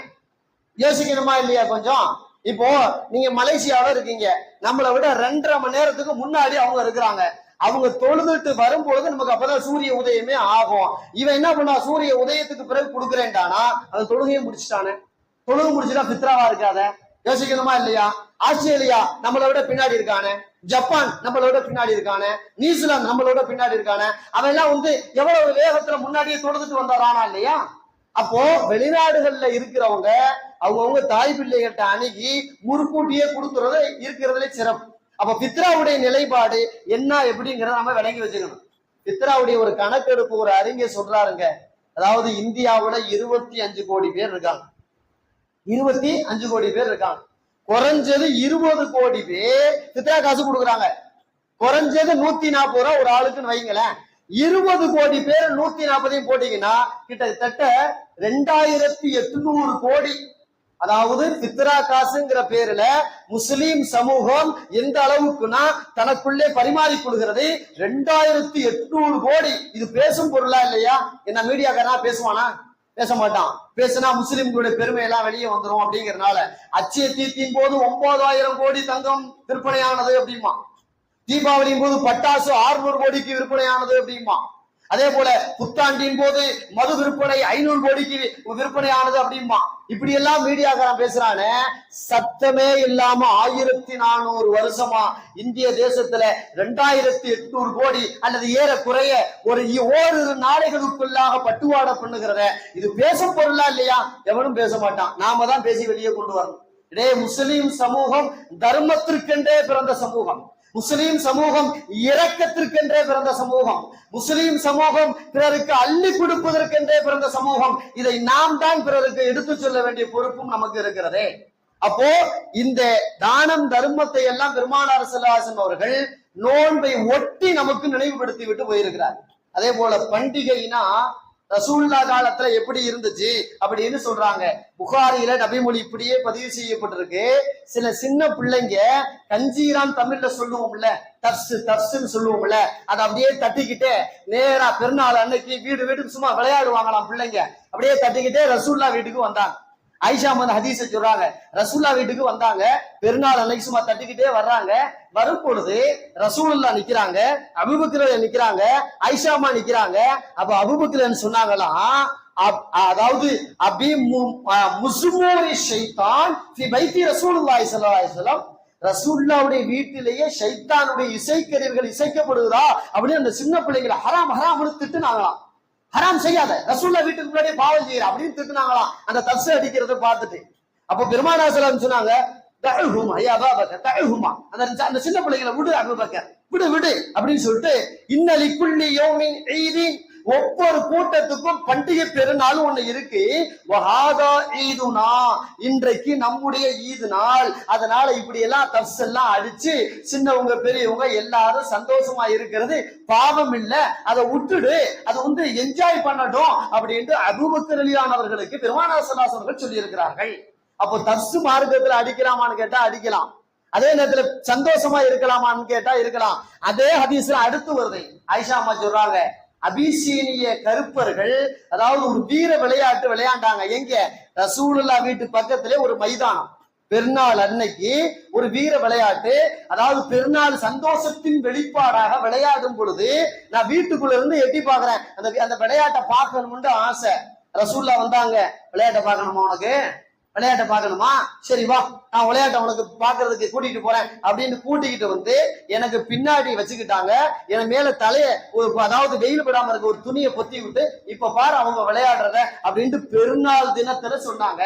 [SPEAKER 2] யோசிக்கணுமா இல்லையா கொஞ்சம்? இப்போ நீங்க மலேசியாவில இருக்கீங்க, நம்மளை விட 2.5 மணி நேரத்துக்கு முன்னாடி அவங்க இருக்கிறாங்க. அவங்க தொழுதுட்டு வரும்பொழுது நமக்கு அப்பதான் சூரிய உதயமே ஆகும். இவன் என்ன பண்ணா, சூரிய உதயத்துக்கு பிறகு கொடுக்குறேன்டானா அந்த தொழுகையை முடிச்சுட்டானே. தொழுகை முடிச்சுட்டா பித்ராவா இருக்காத? யோசிக்கணுமா இல்லையா? ஆஸ்திரேலியா நம்மளை விட பின்னாடி இருக்கானே, ஜப்பான் நம்மளோட பின்னாடி இருக்கானே, நியூசிலாந்து நம்மளோட பின்னாடி இருக்கானே, அவன் எல்லாம் எவ்வளவு வேகத்துல முன்னாடியே தொடுத்துட்டு வந்தாரானா இல்லையா? அப்போ வெளிநாடுகள்ல இருக்கிறவங்க அவங்கவுங்க தாய் பிள்ளைகிட்ட அணுகி முறுக்கூட்டியே கொடுக்கறது இருக்கிறதுல சிறப்பு. அப்ப பித்ராவுடைய நிலைப்பாடு என்ன எப்படிங்கிறத நம்ம விளங்கி வச்சுக்கணும். பித்ராவுடைய ஒரு கணக்கெடுப்பு ஒரு அறிஞர் சொல்றாருங்க. அதாவது இந்தியாவுல 25 கோடி பேர் இருக்காங்க, 25 கோடி பேர் இருக்காங்க. குறைஞ்சது 20 கோடி பேர் பித்ரா காசு கொடுக்குறாங்க. குறைஞ்சது 140 ரூபா ஒரு ஆளுக்குன்னு வைங்களேன். 20 கோடி பேர் 140 போட்டீங்கன்னா கிட்டத்தட்ட 2800 கோடி. அதாவது பித்ரா காசுங்கிற பேர்ல முஸ்லீம் சமூகம் எந்த அளவுக்குன்னா தனக்குள்ளே பரிமாறிக்கொள்கிறது 2800 கோடி. இது பேசும் பொருளா இல்லையா? என்ன மீடியாக்காரனா பேசுவானா? பேச மாட்டான். பேசினா முஸ்லிம்களுடைய பெருமை எல்லாம் வெளியே வந்துடும் அப்படிங்கறதுனால அச்சய தீர்த்தின் போது 9000 கோடி தங்கம் விற்பனையானது அப்படிமா, தீபாவளியின் போது பட்டாசு 600 கோடிக்கு விற்பனையானது அப்படிமா, அதே போல புத்தாண்டின் போது மது விற்பனை 500 கோடிக்கு விற்பனையானது அப்படிமா. இப்படி எல்லாம் மீடியாக்காரன் பேசுறானே, சத்தமே இல்லாம 1400 வருஷமா இந்திய தேசத்துல 2800 கோடி அல்லது ஏறக்குறைய ஓரிரு நாளைகளுக்குள்ளாக பட்டுவாடை பண்ணுகிறத இது பேசும் பொருளா இல்லையா? எவனும் பேச மாட்டான். நாம தான் பேசி வெளியே கொண்டு வரணும். இதே முஸ்லிம் சமூகம் தர்மத்திற்கென்றே பிறந்த சமூகம், முஸ்லிம் சமூகம் இரக்கத்திற்கென்றே பிறந்த சமூகம், முஸ்லிம் சமூகம் பிறருக்கு அள்ளி கொடுப்பதற்கென்றே பிறந்த சமூகம். இதை நாம் தான் பிறருக்கு எடுத்து சொல்ல வேண்டிய பொறுப்பும் நமக்கு இருக்கிறதே. அப்போ இந்த தானம் தர்மத்தை எல்லாம் பெருமானார் ஸல்லல்லாஹு அலைஹி வஸல்லம் அவர்கள் நோன்பை ஒட்டி நமக்கு நினைவுபடுத்தி விட்டு போயிருக்கிறார். அதே போல பண்டிகைனா ரசூலுல்லா காலத்துல எப்படி இருந்துச்சு அப்படின்னு சொல்றாங்க. புகாரில நபிமொழி இப்படியே பதிவு செய்யப்பட்டிருக்கு. சில சின்ன பிள்ளைங்க கஞ்சீரான் தமிழ்ல சொல்லுவோம்ல, தப்சுன்னு சொல்லுவோம்ல, அதை அப்படியே தட்டிக்கிட்டே நேரா பெருநாள் அன்னைக்கு வீடு வீட்டுக்கு சும்மா விளையாடுவாங்களாம் பிள்ளைங்க. அப்படியே தட்டிக்கிட்டே ரசூலுல்லா வீட்டுக்கு வந்தாங்க. ஆயிஷா வந்து ஹதீஸ சொல்றாங்க, ரசூலுல்லா வீட்டுக்கு வந்தாங்க, பெருநாள் அன்னைக்கு சும்மா தட்டிக்கிட்டே வர்றாங்க. வரும் பொழுது ரசூலுல்லா நிக்கிறாங்க, அபூபக்கர் நிக்கிறாங்க, ஆயிஷாமா நிக்கிறாங்க. அப்ப அபூபக்கர் சொன்னாங்களாம், அதாவது அபி முஸ்மூரி ஷைத்தான் ஃபி பைத்தி ரசூலுல்லாஹி ஸல்லல்லாஹு அலைஹி வஸல்லம், ரசூலுல்லாஹ்வுடைய வீட்டிலேயே ஷைத்தானுடைய இசைக்கருவிகள் இசைக்கப்படுகிறா அப்படின்னு அந்த சின்ன பிள்ளைங்களை ஹராம் ஹராம்னு திட்டுனாங்களாம். ஹராம் செய்யாத, ரசூலுல்லா வீட்டுக்கு முன்னாடியே பாவம் செய்யற அப்படின்னு திட்டுனாங்களாம் அந்த தப்ச அடிக்கிறத பார்த்துட்டு. அப்போ பெருமானார் ஸல்லல்லாஹு அலைஹி சொன்னாங்க, தஅஹுமா யா அபூபக்கர் தஅஹுமா, அந்த சின்ன பிள்ளைகளை விடு அபூபக்கர், விடு விடு அப்படின்னு சொல்லிட்டு, இன்னலி குல்லி யௌமின் ஈதின், ஒவ்வொரு கூட்டத்துக்கும் பண்டிகை பெருநாளும் ஒண்ணு இருக்கு. வஹாதா ஈதுனா, இன்றைக்கு நம்முடைய ஈது நாள், அதனால இப்படி எல்லாம் தப்ஸ் எல்லாம் அடிச்சு சின்னவங்க பெரியவங்க எல்லாரும் சந்தோஷமா இருக்கிறது பாவம் இல்ல, அதை விட்டுடு, அதை வந்து என்ஜாய் பண்ணட்டும் அப்படின்ட்டு அபூபக்கர் ரலியல்லாஹு அவர்களுக்கு பெருமானார் ஸல்லல்லாஹு அலைஹி வஸல்லம் சொல்லி இருக்கிறார்கள். அப்போ தப்ஸ் மார்க்கத்துல அடிக்கலாமான்னு கேட்டா அடிக்கலாம், அதே நேரத்துல சந்தோஷமா இருக்கலாமான்னு கேட்டா இருக்கலாம். அதே ஹதீஸ்ல அடுத்து வருது, ஆயிஷா அம்மா சொல்றாங்க, அபிசீனிய கருப்பர்கள் அதாவது ஒரு வீர விளையாட்டு விளையாண்டாங்க. எங்க? ரசூலுல்லா வீட்டு பக்கத்திலே ஒரு மைதானம். பெருநாள் அன்னைக்கு ஒரு வீர விளையாட்டு, அதாவது பெருநாள் சந்தோஷத்தின் வெளிப்பாடாக விளையாடும் பொழுது நான் வீட்டுக்குள்ள இருந்து எட்டி பாக்குறேன், அந்த விளையாட்டை பார்க்கணும்னு ஆசை. ரசூலுல்லா வந்தாங்க, விளையாட்டை பார்க்கணுமா உனக்கு, விளையாட்டை பார்க்கணுமா, சரி வா நான் விளையாட்டை உனக்கு பாக்குறதுக்கு கூட்டிட்டு போறேன் அப்படின்னு கூட்டிக்கிட்டு வந்து எனக்கு பின்னாடி வச்சுக்கிட்டாங்க. என் மேல தலைய அதாவது வெயில் விடாம இருக்க ஒரு துணியை பொத்தி விட்டு, இப்ப பாரு அவங்க விளையாடுறத அப்படின்ட்டு பெருநாள் தினத்துல சொன்னாங்க.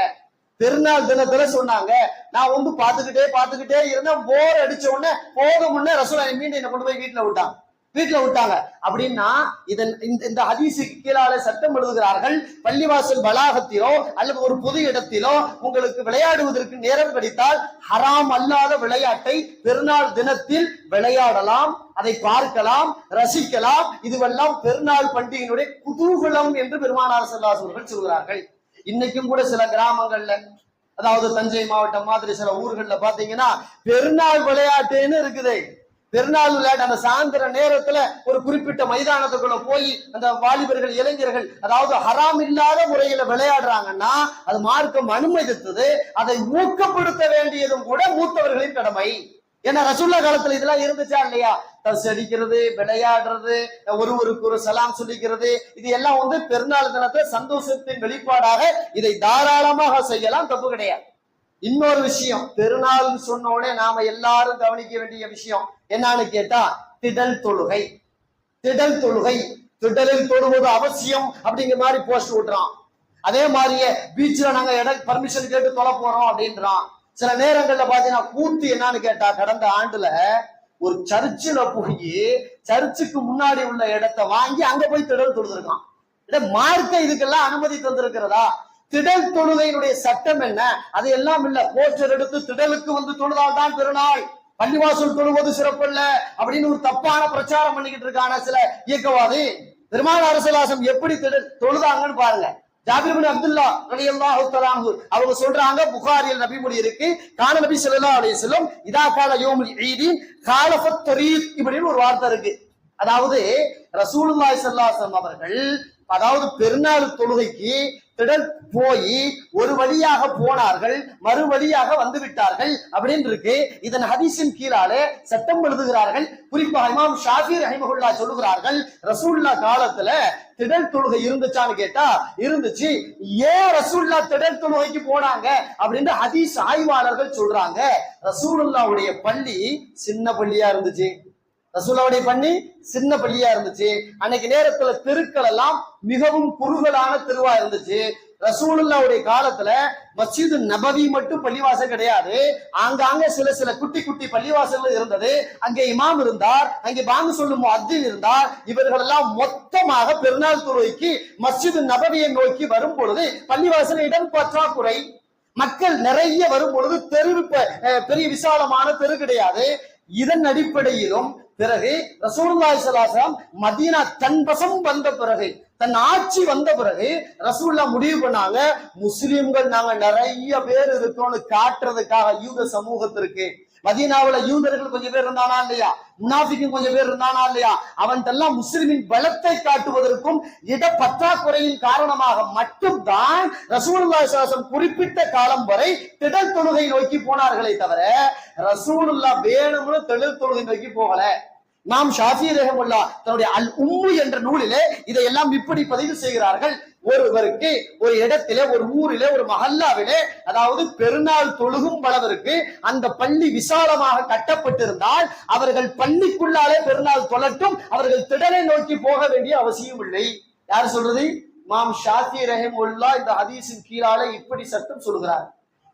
[SPEAKER 2] பெருநாள் தினத்துல சொன்னாங்க. நான் வந்து பாத்துக்கிட்டே இருந்தேன். போர் அடிச்ச உடனே போக முன்னே ரசூலுல்லாஹ் மீண்டும் என்ன கொண்டு போய் வீட்டுல விட்டாங்க. அப்படின்னா இந்த ஹதீஸுக்கு கீழாலே சட்டம் எழுதுகிறார்கள், பள்ளிவாசல் வளாகத்திலோ அல்லது ஒரு பொது இடத்திலோ உங்களுக்கு விளையாடுவதற்கு நேரம் கிடைத்தால் ஹராம் அல்லாத விளையாட்டை பெருநாள் தினத்தில் விளையாடலாம், அதை பார்க்கலாம், ரசிக்கலாம். இதுவெல்லாம் பெருநாள் பண்டிகையினுடைய குதூகலம் என்று பெருமானார் ஸல்லல்லாஹு அலைஹி வஸல்லம் சொல்கிறார்கள். இன்னைக்கும் கூட சில கிராமங்கள்ல, அதாவது தஞ்சை மாவட்டம் மாதிரி சில ஊர்கள்ல பாத்தீங்கன்னா பெருநாள் விளையாட்டுன்னு இருக்குது. பெருநாள் விளையாட்டு அந்த சாயந்தர நேரத்துல ஒரு குறிப்பிட்ட மைதானத்துக்குள்ள போய் அந்த வாலிபர்கள் இளைஞர்கள் அதாவது ஹராம் இல்லாத முறையில விளையாடுறாங்கன்னா அது மார்க்கம் அனுமதித்தது. அதை ஊக்கப்படுத்த வேண்டியதும் கூட மூத்தவர்களின் கடமை. ஏன்னா ரசூலுல்லாஹ் காலத்துல இதெல்லாம் இருந்துச்சா இல்லையா? தஸ் அடிக்கிறது, விளையாடுறது, ஒருவருக்கு ஒரு சலாம் சொல்லிக்கிறது, இது எல்லாம் வந்து பெருநாள் தினத்துல சந்தோஷத்தின் வெளிப்பாடாக இதை தாராளமாக செய்யலாம், தப்பு கிடையாது. இன்னொரு விஷயம், பெருநாள் சொன்ன உடனே நாம எல்லாரும் கவனிக்க வேண்டிய விஷயம் என்னன்னு கேட்டா திடல் தொழுகை. திடலில் தொழுவது அவசியம் அப்படிங்கிற மாதிரி போஸ்ட் விட்டுறான். அதே மாதிரியே பீச்ல நாங்க பர்மிஷன் கேட்டு தொலை போறோம் அப்படின்றான். சில நேரங்கள்ல பாத்தீங்கன்னா கூத்து என்னன்னு கேட்டா, கடந்த ஆண்டுல ஒரு சர்ச்சில் போய் சர்ச்சுக்கு முன்னாடி உள்ள இடத்தை வாங்கி அங்க போய் திடல் தொழுதுருக்கான். மார்க்க இதுக்கெல்லாம் அனுமதி தந்திருக்கிறதா? திடல் தொழுகையினுடைய சட்டம் என்ன? அது எல்லாம் இல்ல. போஸ்டர் எடுத்து திடலுக்கு வந்து தொழுதால் தான் பெருநாள், பள்ளிவாசல் தொழுவது சிறப்பல்ல அப்படின்னு ஒரு தப்பான பிரச்சாரம் பண்ணிக்கிட்டு இருக்கான சில இயக்கவாதி. பெருமானார் ஸல்லல்லாஹு அலைஹி வஸல்லம் எப்படி தொழுதாங்கன்னு பாருங்க. ஜாபிர் இப்னு அப்துல்லா ரலியல்லாஹு தஆலா அன்ஹு அவங்க சொல்றாங்க, புகாரியில் நபிமொழி இருக்கு, கான நபி ஸல்லல்லாஹு அலைஹி வஸல்லம் இதா கால யௌமுல் ஈதின் காலஃபத் தரீக் இப்படின்னு ஒரு வார்த்தை இருக்கு. அதாவது ரசூலுல்லாஹி ஸல்லல்லாஹு அலைஹி வஸல்லம் அவர்கள் அதாவது பெருநாள் தொழுகைக்கு திடல் போய் ஒரு வழியாக போனார்கள், மறு வழியாக வந்து விட்டார்கள் அப்படின்னு இருக்கு. இதன் ஹதீஸின் கீழாலே சட்டம் எழுதுகிறார்கள். குறிப்பாக இமாம் ஷாஃபி ரஹிமஹுல்லாஹ் சொல்லுகிறார்கள், ரசூலுல்லாஹ் காலத்துல திடல் தொழுகை இருந்துச்சான்னு கேட்டா இருந்துச்சு. ஏன் ரசூலுல்லாஹ் திடல் தொழுகைக்கு போனாங்க அப்படின்னு ஹதீஸ் ஆய்வாளர்கள் சொல்றாங்க. ரசூலுல்லாஹ்வுடைய பள்ளி சின்ன பள்ளியா இருந்துச்சு. ரசூலுல்லாஹ்வுடைய பள்ளி சின்ன பள்ளியா இருந்துச்சு. அன்னைக்கு நேரத்துல தெருக்கள் எல்லாம் மிகவும் குறுகலான தெருவா இருந்துச்சு. ரசூலுல்லாஹ்வுடைய காலத்துல மஸ்ஜிது நபவி மட்டும் பள்ளிவாசல் கிடையாது, ஆங்காங்க சில குட்டி குட்டி பள்ளிவாசல் இருந்தது. அங்கே இமாம் இருந்தார், அங்கே பாங்கு சொல்லும் முஅத்தின் இருந்தார். இவர்கள் எல்லாம் மொத்தமாக பெருநாள் தொழுகைக்கு மஸ்ஜிது நபவியை நோக்கி வரும் பொழுது பள்ளிவாசல் இடம் பற்றாக்குறை, மக்கள் நிறைய வரும் பொழுது தெரு பெரிய விசாலமான தெரு கிடையாது. இதன் அடிப்படையிலும் பிறகு ரசூலுல்லாஹி ஸல்லல்லாஹு அலைஹி வஸல்லம் மதீனா தன்வசம் வந்த பிறகு தன் ஆட்சி வந்த பிறகு ரசூலுல்லாஹ் முடிவு பண்ணாங்க, முஸ்லிம்கள் நாங்க நிறைய பேர் இருக்கோம்னு காட்டுறதுக்காக யூத சமூகத்திற்கு. மதீனாவுல யூதர்கள் கொஞ்சம் பேர் இருந்தானா இல்லையா, முனாஃபிக்கும் கொஞ்சம் பேர் இருந்தானா இல்லையா, அவன்டெல்லாம் முஸ்லிமின் பலத்தை காட்டுவதற்கும் இட பற்றாக்குறையின் காரணமாக மட்டும்தான் ரசூலுல்லாஹி ஸல்லல்லாஹு அலைஹி வஸல்லம் குறிப்பிட்ட காலம் வரை திடல் தொழுகை நோக்கி போனார்களே தவிர ரசூலுல்லாஹ் வேணும்னு திடல் தொழுகை நோக்கி போகல. நாம் ஷாஃபி ரஹ்மத்துல்லாஹ் தன்னுடைய அல் உம்மு என்ற நூலிலே இதையெல்லாம் இப்படி பதிவு செய்கிறார்கள். ஒருவருக்கு ஒரு இடத்திலே, ஒரு ஊரிலே, ஒரு மஹல்லாவிலே, அதாவது பெருநாள் தொழுகும் அளவிற்கு அந்த பள்ளி விசாலமாக கட்டப்பட்டிருந்தால் அவர்கள் பள்ளிக்குள்ளாலே பெருநாள் தொழட்டும், அவர்கள் திடலை நோக்கி போக வேண்டிய அவசியம் இல்லை. யார் சொல்றது? இமாம் ஷாஃபி ரஹ்மத்துல்லாஹ் இந்த ஹதீஸின் கீழாலே இப்படி சட்டம் சொல்கிறார்,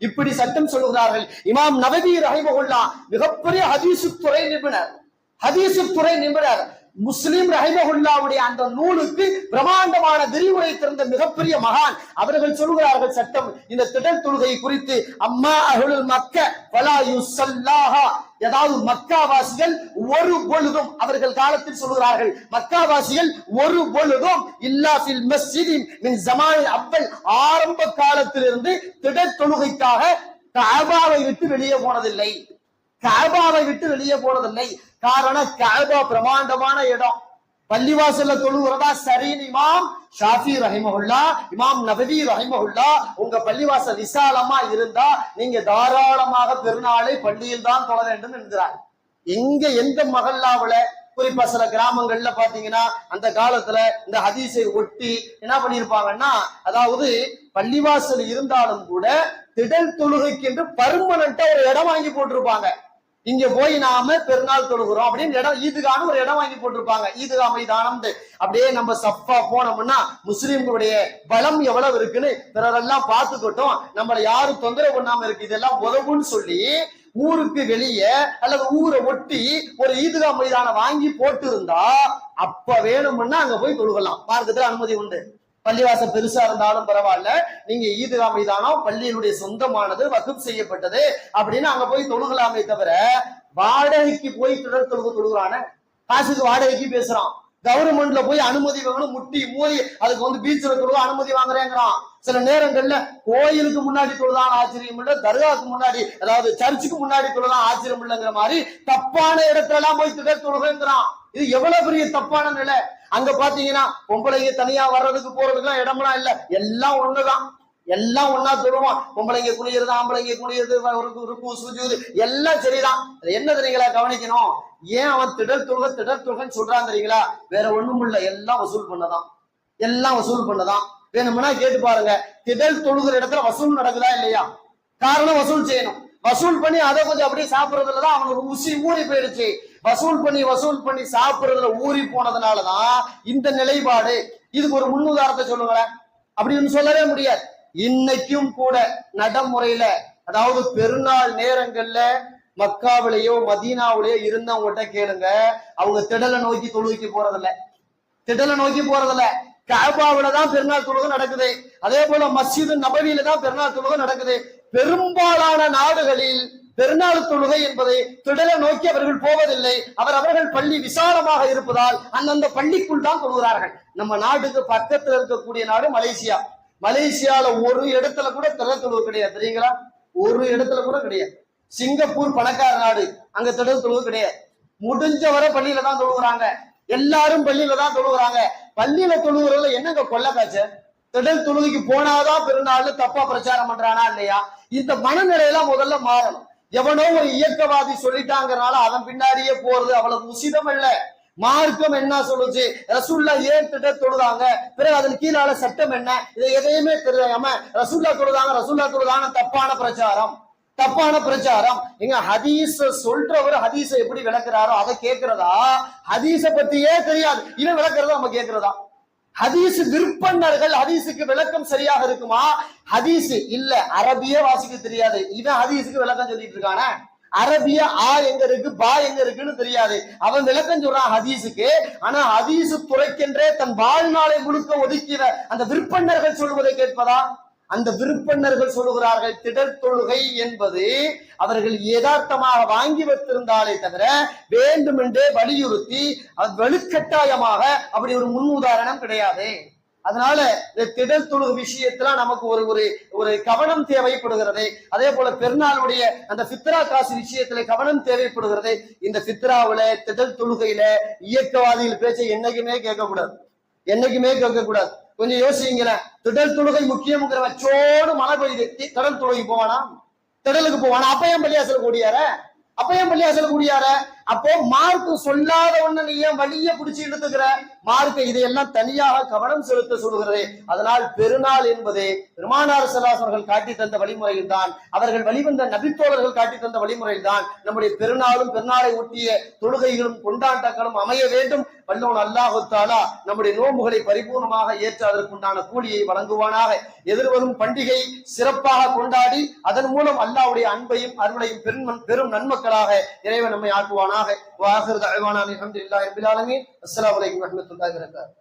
[SPEAKER 2] இப்படி சட்டம் சொல்கிறார்கள். இமாம் நவவி ரஹ்மத்துல்லாஹ் மிகப்பெரிய ஹதீஸ் துறை நிபுணர், ஹதீஸ் துறை நிபுணர். முஸ்லிம் ரஹிமஹுல்லாவுடைய அந்த நூலுக்கு பிரமாண்டமான விரிவுரை திறந்த மிகப்பெரிய மகான். அவர்கள் சொல்கிறார்கள் சட்டம் இந்த திடல் தொழுகை குறித்து, அம்மா அஹ்லுல் மக்க வலா யுஸல்லாஹா, அதாவது மக்காவாசிகள் ஒரு பொழுதும், அவர்கள் காலத்தில் சொல்கிறார்கள் மக்காவாசிகள் ஒரு பொழுதும் இல்லா ஃபில் மஸ்ஜிதின் மின் ஸமானில் அவ்வல், ஆரம்ப காலத்திலிருந்து திடல் தொழுகைக்காக கஅபாவை விட்டு வெளியே போனதில்லை, கஅபாவை விட்டு வெளியே போனதில்லை. காரணம், கஅபா பிரமாண்டமான இடம், பள்ளிவாசல்ல தொழுகிறதா சரின்னு இமாம் ஷாஃபி ரஹிமஹுல்லாஹ், இமாம் நவவி ரஹிமஹுல்லாஹ், உங்க பள்ளிவாசல் விசாலமா இருந்தா நீங்க தாராளமாக பெருநாளை பள்ளியில் தான் தொழ வேண்டும் என்கிறார். எங்க எந்த மஹல்லாவுல, குறிப்பா சில கிராமங்கள்ல பாத்தீங்கன்னா அந்த காலத்துல இந்த ஹதீஸை ஒட்டி என்ன பண்ணிருப்பாங்கன்னா, அதாவது பள்ளிவாசல் இருந்தாலும் கூட திடல் தொழுகைக்கு என்று பர்மனண்டா ஒரு இடம் வாங்கி போட்டிருப்பாங்க. இங்க போய் நாம பெருநாள் தொழுகிறோம் அப்படின்னு இடம், ஈதுகான ஒரு இடம் வாங்கி போட்டிருப்பாங்க. ஈதுகா மைதானம். அப்படியே நம்ம சஃபா போனோம்னா முஸ்லிம்களுடைய பலம் எவ்வளவு இருக்குன்னு பிறரெல்லாம் பார்த்துக்கிட்டோம், நம்மளை யாரும் தொந்தரவு பண்ணாம இருக்கு, இதெல்லாம் உதவுன்னு சொல்லி ஊருக்கு வெளியே அல்லது ஊரை ஒட்டி ஒரு ஈதுகா மைதானம் வாங்கி போட்டு இருந்தா அப்ப வேணும்னா அங்க போய் தொழுகலாம். மார்க்கத்துல அனுமதி உண்டு. பள்ளிவாசல் பெருசா இருந்தாலும் பரவாயில்ல, நீங்க ஈதுகா மைதானம் பள்ளியினுடைய சொந்தமானது, வகுப்பு செய்யப்பட்டது அப்படின்னு அங்க போய் தொழுகலாமே தவிர வாடகைக்கு போய் திடல் தொழுகிறான, காசுக்கு வாடகைக்கு பேசுறான், கவர்மெண்ட்ல போய் அனுமதி வாங்கணும், முட்டி மோதி அதுக்கு வந்து பீச்ல தொழுக அனுமதி வாங்குறேங்கிறான். சில நேரங்கள்ல கோயிலுக்கு முன்னாடி தொழுதான் ஆச்சரியம் இல்ல, தர்காவுக்கு முன்னாடி, அதாவது சர்ச்சுக்கு முன்னாடி தொழுதான் ஆச்சரியம் இல்லைங்கிற மாதிரி தப்பான இடத்துல எல்லாம் போய் திடல் தொழுகிறான். இது எவ்வளவு பெரிய தப்பான நிலை. அங்க பாத்தீங்கன்னா பொம்பளைங்க தனியா வர்றதுக்கு போறதுக்கு எல்லாம் இடமெல்லாம் இல்ல, எல்லாம் ஒண்ணுதான், எல்லாம் ஒன்னா தொழுவான். பொம்பளைங்க குனியிறது, ஆம்பளைங்க குனியிறது, ருக்கு சுஜூது எல்லாம் சரிதான். என்ன தெரியுங்களா கவனிக்கணும், ஏன் அவன் திடல் தொழுகன்னு சொல்றான் தெரியுங்களா? வேற ஒண்ணும் இல்ல, எல்லாம் வசூல் பண்ணதான், எல்லாம் வசூல் பண்ணதான். வேணும்னா கேட்டு பாருங்க, திடல் தொழுகிற இடத்துல வசூல் நடக்குதா இல்லையா? காரணம் வசூல் செய்யணும். வசூல் பண்ணி அதை கொஞ்சம் அப்படியே சாப்பிடுறதுலதான் அவனுக்கு ருசி ஊறி போயிடுச்சு. வசூல் பண்ணி சாப்பிடுறதுல ஊறி போனதுனாலதான் இந்த நிலைப்பாடு. இதுக்கு ஒரு முன்னுதாரணத்தை சொல்லுங்களேன். அப்படின்னு சொல்லவே முடியாது. இன்னைக்கும் கூட நடைமுறையில, அதாவது பெருநாள் நேரங்கள்ல மக்காவிலேயோ மதீனாவிலேயோ இருந்தவங்ககிட்ட கேளுங்க, அவங்க திடலை நோக்கி தொழுகைக்கு போறதில்ல, திடலை நோக்கி போறதில்ல. கஅபாவில தான் பெருநாள் தொழுகை நடக்குது. அதே போல மஸ்ஜிது நபவியில தான் பெருநாள் தொழுகை நடக்குது. பெரும்பாலான நாடுகளில் பெருநாள் தொழுகை என்பதை திடலை நோக்கி அவர்கள் போவதில்லை. அவர்கள் பள்ளி விசாலமாக இருப்பதால் அந்தந்த பள்ளிக்குள் தான் தொழுகிறார்கள். நம்ம நாட்டுக்கு பக்கத்துல இருக்கக்கூடிய நாடு மலேசியா. மலேசியால ஒரு இடத்துல கூட திடல் தொழுகை கிடையாது தெரியுங்களா? ஒரு இடத்துல கூட கிடையாது. சிங்கப்பூர் பணக்கார நாடு, அங்க திடல் தொழுகை கிடையாது. முடிஞ்ச வரை பள்ளியில தான் தொழுகிறாங்க, எல்லாரும் பள்ளியில தான் தொழுகிறாங்க. பள்ளியில தொழுகிறதுல என்னங்க கொள்ள காய்ச்ச? திடல் தொழுகைக்கு போனாதான் பெருநாள் தப்பா பிரச்சாரம் பண்றானா இல்லையா? இந்த மனநிலையெல்லாம் முதல்ல மாறணும். எவனோ ஒரு இயக்கவாதி சொல்லிட்டாங்கிறனால அதன் பின்னாடியே போறது அவ்வளவு உசிதம் இல்ல. மார்க்கம் என்ன சொல்லுச்சு, ரசூல்லா ஏன் திடல் தொழுதாங்க, பிறகு அதன் கீழால சட்டம் என்ன, இதை எதையுமே தெரியாம ரசூல்லா தொழுதாங்க தப்பான பிரச்சாரம், தப்பான பிரச்சாரம். எங்க ஹதீஸ சொல்றவர் ஹதீஸ எப்படி விளக்குறாரோ அதை கேட்கிறதா? ஹதீஸ பத்தியே தெரியாது இவன் விளக்குறதா நம்ம கேட்கிறதா? ஹதீஸ் விற்பனர்கள் ஹதீஸுக்கு விளக்கம் சரியாக இருக்குமா? ஹதீஸ் இல்ல, அரபியே வாசிக்க தெரியாது, இவன் ஹதீஸுக்கு விளக்கம் சொல்லிட்டு இருக்கான. அரபிய ஆ எங்க இருக்கு பா எங்க இருக்குன்னு தெரியாது, அவன் விளக்கம் சொல்றான் ஹதீஸுக்கு. ஆனா ஹதீஸ் துறைக்கென்றே தன் வாழ்நாளை முழுக்க ஒதுக்கிற அந்த விற்பனர்கள் சொல்வதை கேட்பதா? அந்த விற்பனர்கள் சொல்லுகிறார்கள் திடல் தொழுகை என்பது அவர்கள் யதார்த்தமாக வாங்கி வைத்திருந்தாலே தவிர வேண்டுமென்றே வலியுறுத்தி வலுக்கட்டாயமாக அப்படி ஒரு முன் உதாரணம் கிடையாது. அதனால இந்த திடல் தொழுகு விஷயத்துல நமக்கு ஒரு ஒரு ஒரு கவனம் தேவைப்படுகிறது. அதே போல பெருநாளுடைய அந்த ஃபித்ரா காசு விஷயத்துல கவனம் தேவைப்படுகிறது. இந்த ஃபித்ராவுல திடல் தொழுகையில இயக்கவாதிகள் பேச்சை என்னைக்குமே கேட்கக்கூடாது, என்னைக்குமே கேட்கக்கூடாது. கொஞ்சம் யோசிங்களேன். திடல் தொழுகை முக்கியம்ங்கிற வச்சோடு மழை பெய்யுது, திடல் தொழுகை போவானா? திடலுக்கு போவானா? அப்பையும் பள்ளியாசல் கூடியார, அப்பையும் பள்ளியாசல் கூடியார. அப்போ மார்க்கு சொல்லாத ஒண்ணு நீ ஏன் வழிய பிடிச்சு இழுத்துக்கிற? மார்க்க இதையெல்லாம் தனியாக கவனம் செலுத்த சொல்லுகிறது. அதனால் பெருநாள் என்பது பெருமானார் ஸல்லல்லாஹு அலைஹி வஸல்லம் காட்டி தந்த வழிமுறையில் தான், அவர்கள் வழிவந்த நபித்தோழர்கள் காட்டி தந்த வழிமுறையில் தான் நம்முடைய பெருநாளும் பெருநாளை ஒட்டிய தொழுகைகளும் கொண்டாட்டங்களும் அமைய வேண்டும். வல்லோன் அல்லாஹு தஆலா நம்முடைய நோன்புகளை பரிபூர்ணமாக ஏற்று அதற்குண்டான கூலியை வழங்குவானாக. எதிர்வரும் பண்டிகை சிறப்பாக கொண்டாடி அதன் மூலம் அல்லாஹ்வுடைய அன்பையும் அருளையும் பெரும் நன்மக்களாக இறைவன் நம்மை ஆக்குவானாக. வாஹிரு தஅவானா அல்ஹம்துலில்லாஹி ரப்பில் ஆலமீன். அஸ்ஸலாமு அலைக்கும் வரஹ்மத்துல்லாஹி வபரகாத்துஹு.